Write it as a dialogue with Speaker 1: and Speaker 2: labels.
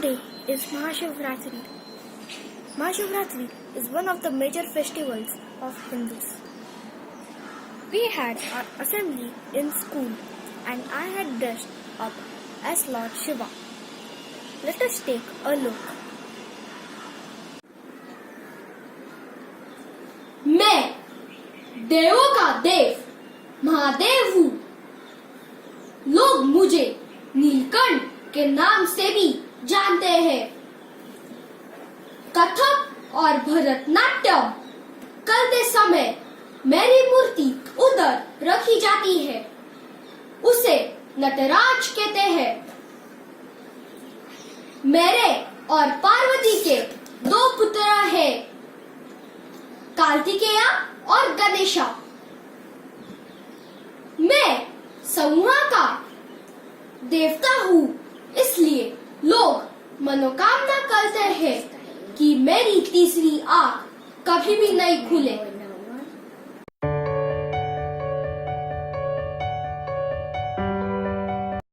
Speaker 1: Today is Shivaratri. Shivaratri is one of the major festivals of Hindus. We had our assembly in school and I had dressed up as Lord Shiva. Let us take a look.
Speaker 2: मैं देवों का देव महादेव हूँ। लोग मुझे नीलकंठ के नाम से भी जानते हैं। कथक और भरतनाट्यम करते समय मेरी मूर्ति उधर रखी जाती है, उसे नटराज कहते हैं। मेरे और पार्वती के दो पुत्र हैं, कार्तिकेय और गणेशा। मैं समूह का देवता हूँ, इसलिए लोग मनोकामना करते हैं कि मेरी तीसरी आंख कभी भी नहीं खुले।